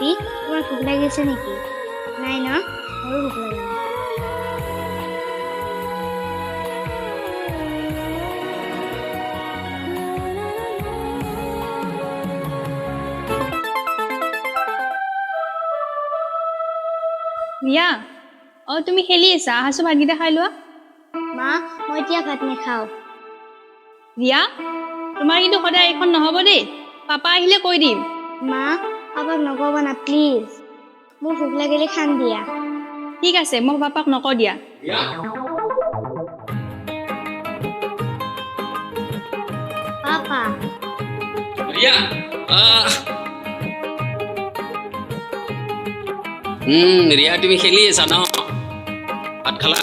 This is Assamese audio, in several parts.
ভাইটি তোমাৰ ভোক লাগিছে নেকি? নাই ন? মোৰো ভোক লগা নাই। ৰিয়া তুমি খেলি আছা আহাচো ভাতকেইটা খাই লোৱা মা মই এতিয়া ভাত নাখাওঁ। ৰিয়া তোমাৰ কিন্তু সদায় এইখন নহ'ব দেই পাপা আহিলে কৈ দিম মা পাপাক নকবা না প্লিজ, মোৰ ভোক লাগিলে খাম দিয়া। ঠিক আছে মই পাপাক নকওঁ দিয়া পাপা ৰিয়া ৰিয়া তুমি খেলি আছা ন? ভাত খালা?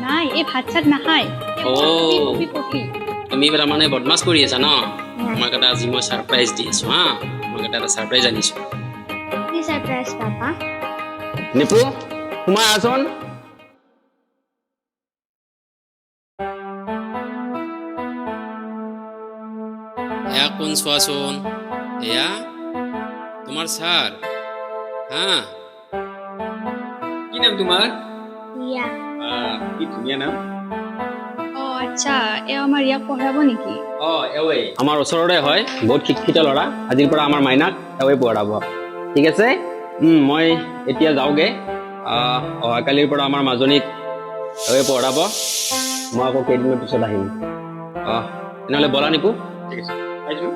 নাই এই ভাত চাত নাখায় পপি পপি তুমি তাৰমানে বদমাছ কৰি আছা ন? তোমাক এটা আজি মই ছাৰপ্ৰাইজ দি আছো হা। তোমাক এটা ছাৰপ্ৰাইজ আনিছো। কি ছাৰপ্ৰাইজ পাপা? নিপু সোমাই আছোন। এয়া কোন চোৱাচোন, এয়া তোমাৰ ছাৰ হা। কি নাম তোমাৰ? ৰিয়া। কি ধুনীয়া নাম। আচ্ছা এওঁ আমাৰ ৰিয়াক পঢ়াব নেকি? আমাৰ ওচৰৰে হয়, বহুত শিক্ষিত ল'ৰা। আজিৰ পৰা আমাৰ মাইনাক এওঁৱে পঢ়াব। ঠিক আছে মই এতিয়া যাওঁগে। অহাকালিৰ পৰা আমাৰ মাজনীক এওঁৱে পঢ়াব। মই আকৌ কেইদিনৰ পিছত আহিম। তেনেহ'লে ব'লা নিপু। ঠিক আছে আহিছোঁ।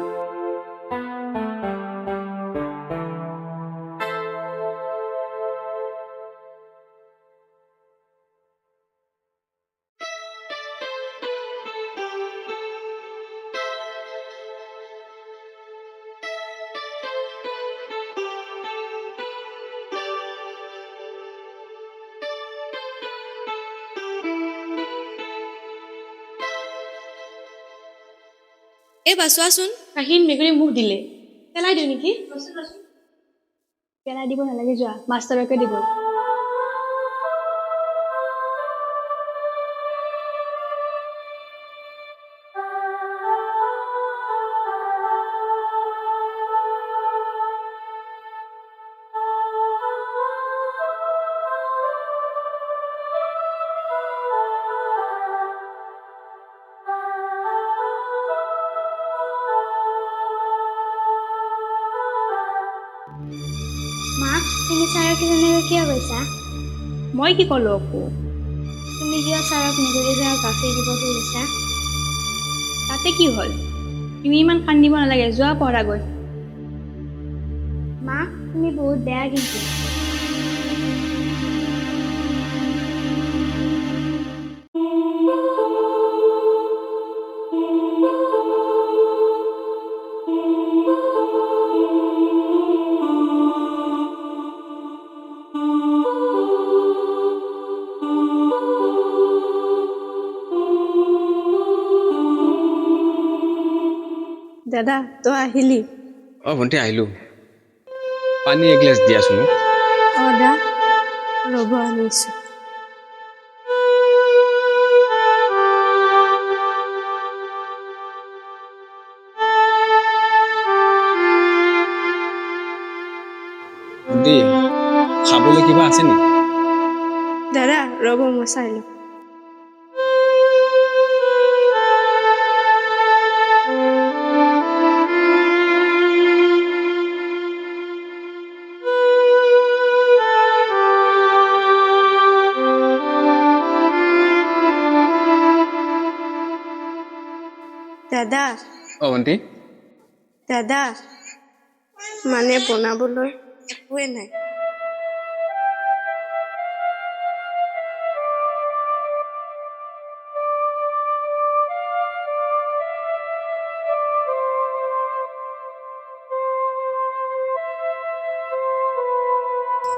এইবা চোৱাচোন কাহিন মেকুৰী মুখ দিলে, পেলাই দিওঁ নেকি? পেলাই দিব নালাগে, যোৱা মাষ্টৰকে দিব। মা তুমি ছাৰক তেনেকৈ কিয় কৈছা? মই কি ক'লো আকৌ? তুমি কিয় ছাৰক মেকুৰী ঘৰৰ গাখীৰ দিব খুজিছা? তাতে কি হ'ল? তুমি ইমান কান্দিব নালাগে, যোৱা পঢ়াগৈ। মা তুমি বহুত বেয়া কিন্তু। দাদা তই আহিলি? ভণ্টি আহিলোঁ। পানী এগিলাছ দিয়াচোন মোক। দা ৰ'ব আনিছোঁ। ভণ্টি খাবলৈ কিবা আছে নেকি? দাদা ৰ'ব মই চাই লওঁ। দাদা ভণ্টি দাদা মানে বনাবলৈ একোৱে নাই।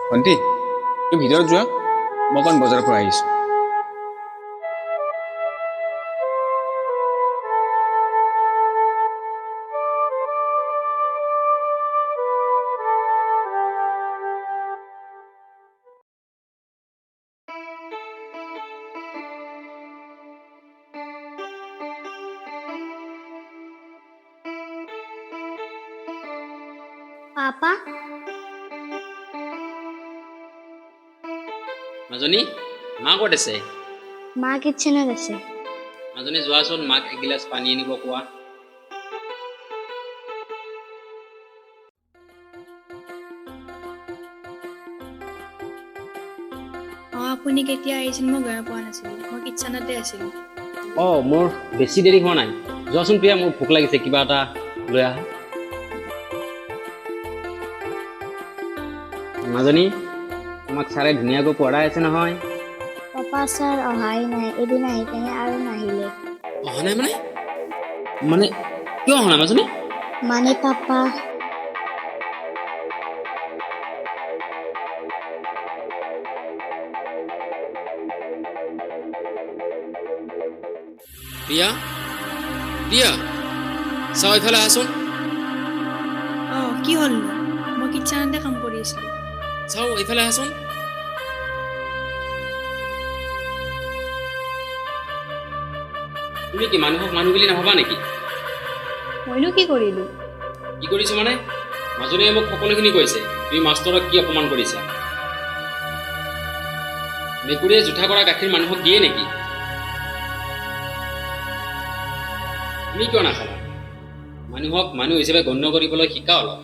ভণ্টি তুমি ভিতৰত যোৱা, মই অকণ বজাৰৰ পৰা আহিছোঁ। পাপা মাজনী মা ক'ত আছে? মা কিটচেনত আছে। মাজনী যোৱাচোন, মাক এগিলাচ পানী আনিব কোৱা। অঁ আপুনি কেতিয়া আহিছিল মই গৈ পোৱা নাছিলোঁ, মই কিটচেনতে আছিলোঁ। অঁ মোৰ বেছি দেৰি হোৱা নাই, যোৱাচোন প্ৰিয়া, মোৰ ভোক লাগিছে, কিবা এটা লৈ আহা। মাজনী তোমাক ছাৰে ধুনীয়াকৈ পঢ়াই আছে নহয়। পাপা ছাৰ অহাই নাই, এদিন আহি কেনে আৰু নাহিলে। অহা নাই মানে? মানে কিয় অহা নাই মাজনী? মানে পাপা প্ৰিয়া, প্ৰিয়া চাওঁ এইফালে আহাচোন। অঁ কি হ'লনো? মই কিটচেনতে কাম কৰি আছিলোঁ। চাওঁ এইফালে আহাচোন। তুমি কি মানুহক মানুহ বুলি নাভাবা নেকি? মইনো কি কৰিলোঁ? কি কৰিছো মানে? মাজনীয়ে মোক সকলোখিনি কৈছে, তুমি মাষ্টৰক কি অপমান কৰিছা। মেকুৰীয়ে জোঠা কৰা গাখীৰ মানুহক দিয়ে নেকি? তুমি কিয় নাখালা? মানুহক মানুহ হিচাপে গণ্য কৰিবলৈ শিকা অলপ।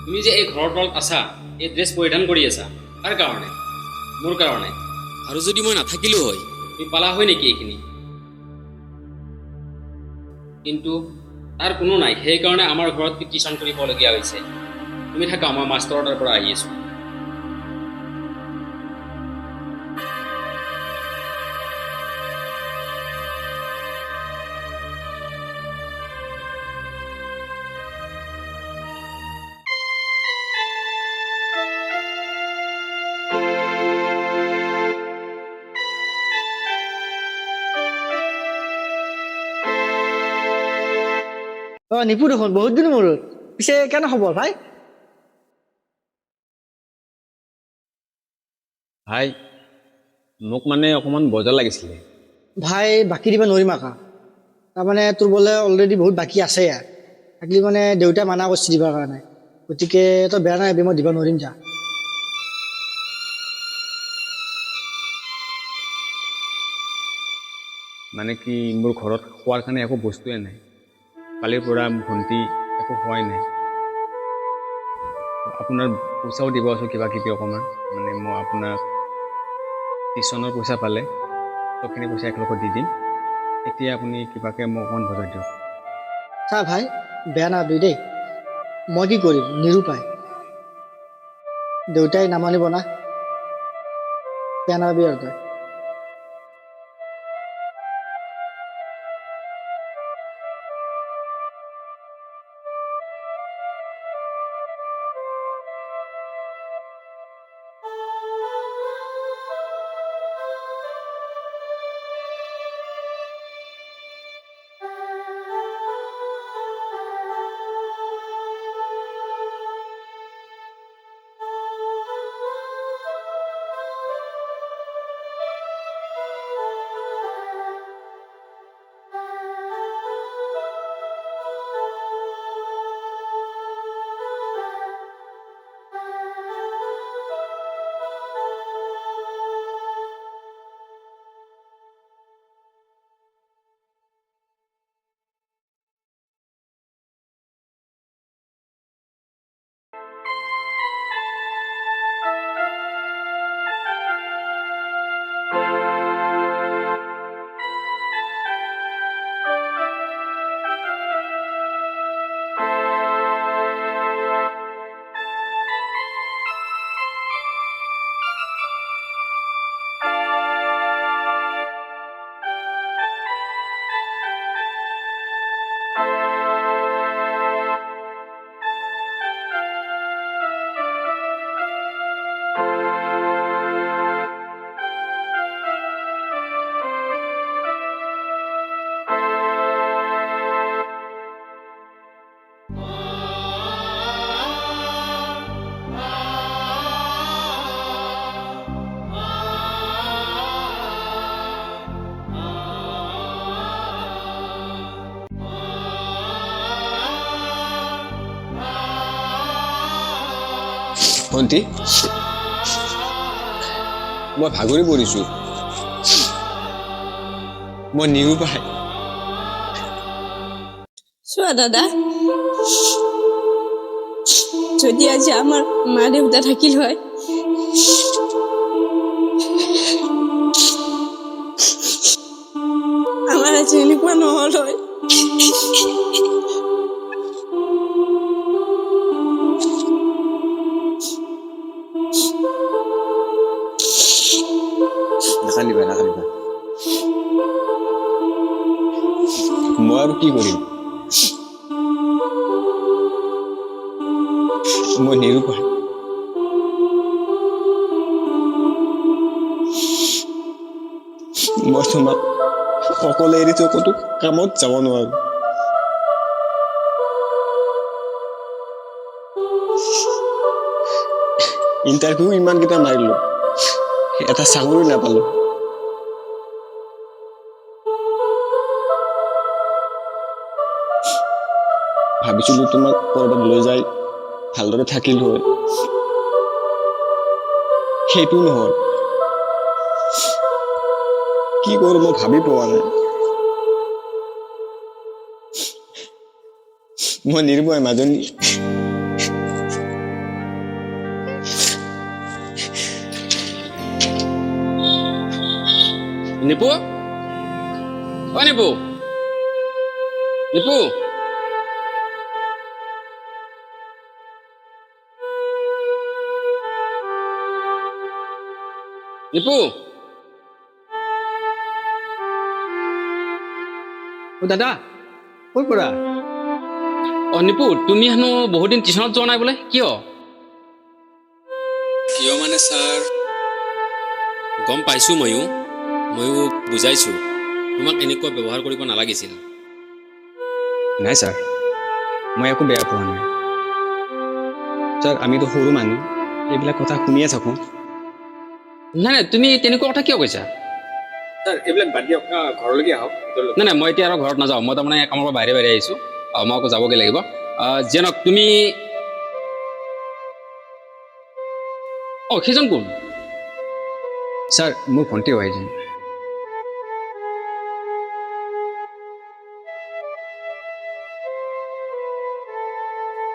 তুমি যে এই ঘৰৰ তলত আছা, এই ড্ৰেছ পৰিধান কৰি আছা, কাৰ কাৰণে? মোৰ কাৰণে। আৰু যদি মই নাথাকিলো হয়, তুমি পালা হয় নেকি এইখিনি? কিন্তু তাৰ কোনো নাই, সেইকাৰণে আমাৰ ঘৰত টিউচন কৰিবলগীয়া হৈছে। তুমি থাকা, মই মাষ্টৰৰ তাৰ পৰা আহি আছো। নিপু দেখোন বহুত দিন মূৰত। পিছে কেনে খবৰ ভাই? ভাই মোক মানে অকণমান বজাৰ লাগিছিলে। ভাই বাকী দিব নোৱাৰিম আকা, তাৰমানে তোৰ বোলে অলৰেডি বহুত বাকী আছে ইয়াৰ, থাকিলে মানে দেউতাই মানা কৰিছে দিবৰ কাৰণে, গতিকে তই বেয়া নাই, মই দিব নোৱাৰিম যা। মানে কি মোৰ ঘৰত খোৱাৰ কাৰণে একো বস্তুৱে নাই। কালিৰ পৰা ভণ্টি একো খোৱাই নাই। আপোনাৰ পইচাও দিব আছোঁ কিবা কিবি অকণমান, মানে মই আপোনাক টিউশ্যনৰ পইচা পালে চবখিনি পইচা একেলগত দি দিম। এতিয়া আপুনি কিবাকৈ মোক অকণমান বজাৰ দিয়ক। চা ভাই, বেয়া নাপাবি দেই, মই কি কৰিম, নিৰুপায়। দেউতাই নামানিব না, বেয়া নাপাবি আৰু তই। ভণ্টি মই ভাগৰি পৰিছোঁ। মই নিৰুপায়। চোৱা দাদা, যদি আজি আমাৰ মা দেউতা থাকিল হয়, আমাৰ আজি এনেকুৱা নহ'ল হয়। নাকান্দিবা নাকান্দিবা। মই আৰু কি কৰিম? মই নিৰুপায়। মই তোমাক অকলে এৰি থৈ ক'তো কামত যাব নোৱাৰো। ইণ্টাৰভিউ ইমানকেইটা মাৰিলো, এটা চাকৰি নাপালো। ভাবিছিলো তোমাক ক'ৰবাত লৈ যাই ভালদৰে থাকিলো হয়, সেইটো নহয়। কি কৰো মই ভাবি পোৱা নাই। মই নিৰুপায় মাজনী। নিপু, অ নিপু, নিপু, নিপু, অ দাদা, ক'ৰ পৰা? অ নিপু, তুমি হেনো বহুত দিন টিউশ্যনত যোৱা নাই বোলে, কিয়? কিয় মানে ছাৰ, গম পাইছোঁ ময়ো বুজাইছোঁ তোমাক এনেকুৱা ব্যৱহাৰ কৰিব নালাগিছিল। নাই ছাৰ, মই একো বেয়া পোৱা নাই। ছাৰ, আমিতো সৰু মানুহ, এইবিলাক কথা শুনিয়ে থাকোঁ। নাই নাই, তুমি তেনেকুৱা কথা কিয় কৈছা? ছাৰ, এইবিলাক বাদ দিয়ক, ঘৰলৈকে আহক। নাই নাই, মই এতিয়া আৰু ঘৰত নাযাওঁ। মই তাৰমানে কামৰ পৰা বাহিৰে বাহিৰে আহিছোঁ। মই আকৌ যাবগৈ লাগিব। যেনক তুমি, অঁ সেইজন কোন? ছাৰ, মোৰ ভণ্টি হয় যেন।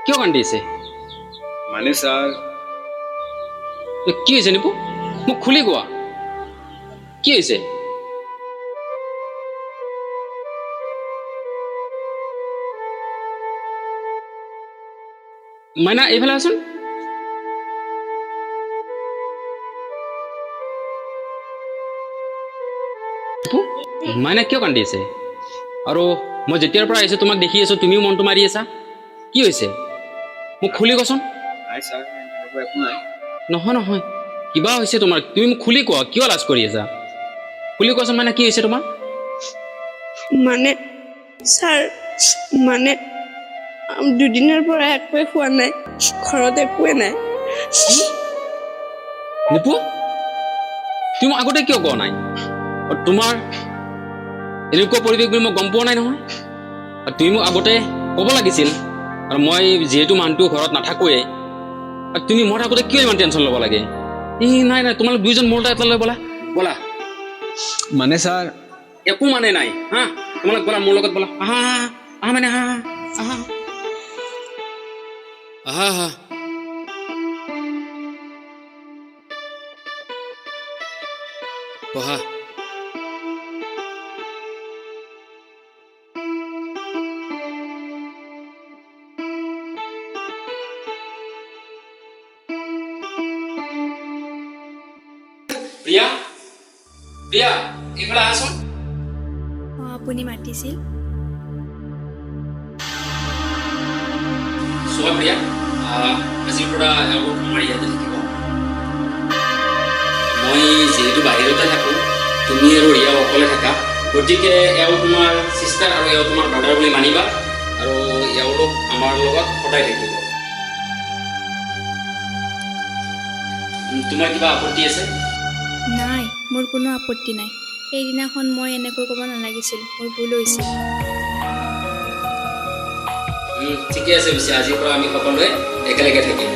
কিয় কান্দিছে? মানে ছাৰ, কি হৈছে নিপু? মোক খুলি কোৱা, কি হৈছে? মাইনা, এইফালে আছোন। মাইনা কিয় কান্দি আছে? আৰু মই যেতিয়াৰ পৰা আহিছোঁ তোমাক দেখি আছোঁ, তুমিও মনটো মাৰি আছা। কি হৈছে মোক খুলি কোৱাচোন। নাই ছাৰ, এনেকুৱা একো নাই। নহয় নহয়, কিবা হৈছে তোমাৰ। তুমি মোক খুলি কোৱা, কিয় লাজ কৰি আছা? খুলি কোৱাচোন মাইনা, কি হৈছে তোমাৰ? মানে ছাৰ, মানে দুদিনৰ পৰা একোৱে খোৱা নাই, ঘৰত একোৱে নাই। নিপু, তুমি আগতে কিয় কোৱা নাই? তোমাৰ এনেকুৱা পৰিৱেশ বুলি মই গম পোৱা নাই নহয়। তুমি মোক আগতে ক'ব লাগিছিল। আৰু মই যিহেতু মানুহটো ঘৰত নাথাকোৱেই, তুমি মোৰ আগতে কিয় ইমান টেনশ্যন ল'ব লাগে? নাই নাই, তোমালোক দুইজন মোৰ এটা লৈ ব'লা ব'লা। মানে ছাৰ, একো মানে নাই। হা, তোমালোক ব'লা, মোৰ লগত ব'লা। আহা আহা আহা, মানে আহা আহা আহা আহা, বহা। প্ৰিয়া, প্ৰিয়া, এইফালে আহাচোন। আপুনি মাতিছিল? চোৱা প্ৰিয়া, আজিৰ পৰা এওঁলোক আমাৰ ইয়াতে থাকিব। মই যিহেতু বাহিৰতে থাকোঁ, তুমি আৰু ৰিয়া অকলে থাকা, গতিকে এওঁ তোমাৰ চিষ্টাৰ আৰু এওঁ তোমাৰ ব্ৰাদাৰ বুলি মানিবা। আৰু এওঁলোক আমাৰ লগত সদায় থাকিব। তোমাৰ কিবা আপত্তি আছে? নাই, মোৰ কোনো আপত্তি নাই। সেইদিনাখন মই এনেকৈ ক'ব নালাগিছিল, মোৰ ভুল হৈছিল। ঠিকে আছে, পিছে আজিৰ পৰা আমি সকলোৱে একেলগে থাকিম।